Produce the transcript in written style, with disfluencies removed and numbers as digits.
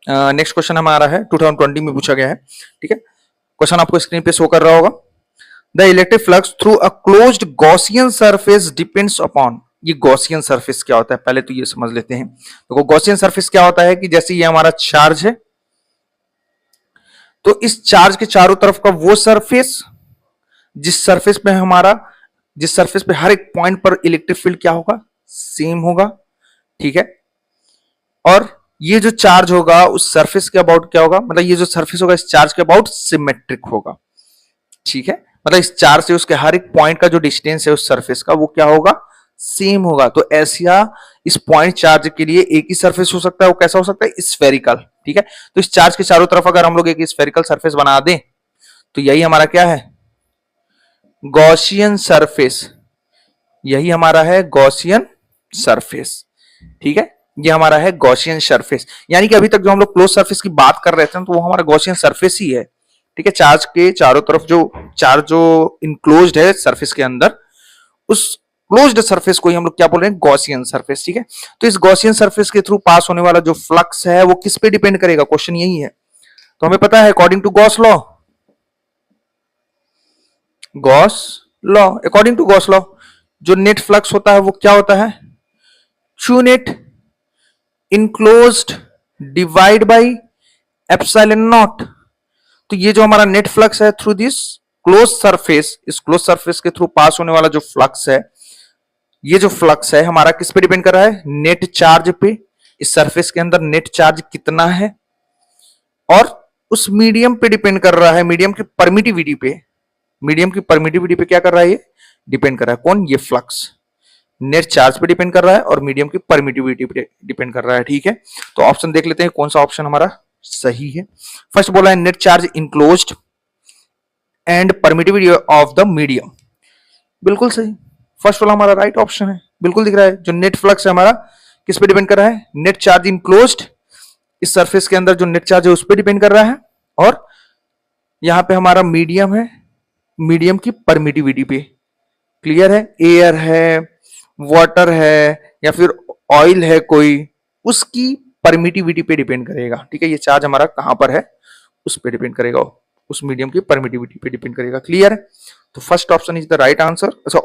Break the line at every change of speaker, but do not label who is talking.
Next question हमारा है 2020 में पूछा गया है, ठीक है। क्वेश्चन आपको स्क्रीन पे शो कर रहा होगा। The electric flux through a closed Gaussian surface depends upon. ये गॉसियन सरफेस क्या होता है पहले तो ये समझ लेते हैं। तो गॉसियन सरफेस क्या होता है कि जैसे ये हमारा चार्ज है, तो इस चार्ज के चारों तरफ का वो सरफेस जिस सरफेस पे हर एक पॉइंट पर इलेक्ट्रिक फील्ड क्या होगा, सेम होगा, ठीक है। और ये जो चार्ज होगा उस सरफेस के अबाउट क्या होगा, मतलब ये जो सरफेस होगा इस चार्ज के अबाउट सिमेट्रिक होगा, ठीक है। मतलब इस चार्ज से उसके हर एक पॉइंट का जो डिस्टेंस है उस सरफेस का वो क्या होगा, सेम होगा। तो ऐसा इस पॉइंट चार्ज के लिए एक ही सरफेस हो सकता है, वो कैसा हो सकता है, स्फेरिकल, ठीक है। तो इस चार्ज के चारों तरफ अगर हम लोग एक स्फेरिकल सरफेस बना दें तो यही हमारा क्या है, गॉसियन सरफेस। यही हमारा है गॉसियन सरफेस, ठीक है। ये हमारा है गॉसियन सरफेस। यानी कि अभी तक जो हम लोग क्लोज सरफेस की बात कर रहे थे तो वो हमारा गॉसियन सरफेस ही है, ठीक है। चार्ज के चारों तरफ जो चार्ज जो इनक्लोज्ड है सरफेस के अंदर, उस क्लोज्ड सरफेस को ही हम लोग क्या बोल रहे हैं, गॉसियन सरफेस, ठीक है। तो इस गॉसियन सरफेस के थ्रू पास होने वाला जो फ्लक्स है वो किस पे डिपेंड करेगा, क्वेश्चन यही है। तो हमें पता है अकॉर्डिंग टू गॉस लॉ जो नेट फ्लक्स होता है वो क्या होता है, q net enclosed divide by epsilon not. तो ये जो हमारा नेट फ्लक्स है थ्रू दिस क्लोज सरफेस, इस क्लोज सरफेस के थ्रू पास होने वाला जो फ्लक्स है, ये जो फ्लक्स है हमारा किस पे डिपेंड कर रहा है, नेट चार्ज पे। इस सरफेस के अंदर नेट चार्ज कितना है, और उस मीडियम पे डिपेंड कर रहा है, मीडियम की परमिटिविटी पे। मीडियम की परमिटिविटी पे क्या कर रहा है, ये डिपेंड कर रहा है। कौन, ये फ्लक्स नेट चार्ज पे डिपेंड कर रहा है और मीडियम की परमिटिविटी पे डिपेंड कर रहा है, ठीक है। तो ऑप्शन देख लेते हैं कौन सा ऑप्शन हमारा सही है। फर्स्ट बोला है net charge enclosed and permittivity of the medium, बिल्कुल सही। फर्स्ट वाला हमारा राइट ऑप्शन है, बिल्कुल दिख रहा है। जो नेट फ्लक्स है हमारा किस पे डिपेंड कर रहा है, नेट चार्ज इनक्लोज्ड, इस सरफेस के अंदर जो नेट चार्ज है उस पर डिपेंड कर रहा है, और यहां पे हमारा मीडियम है, मीडियम की परमिटिविटी पे। क्लियर है, एयर है, वाटर है, या फिर ऑयल है कोई, उसकी परमिटिविटी पे डिपेंड करेगा, ठीक है। ये चार्ज हमारा कहां पर है उस पर डिपेंड करेगा, उस मीडियम की परमिटिविटी पे डिपेंड करेगा। क्लियर है, तो first option is the right answer. अच्छा,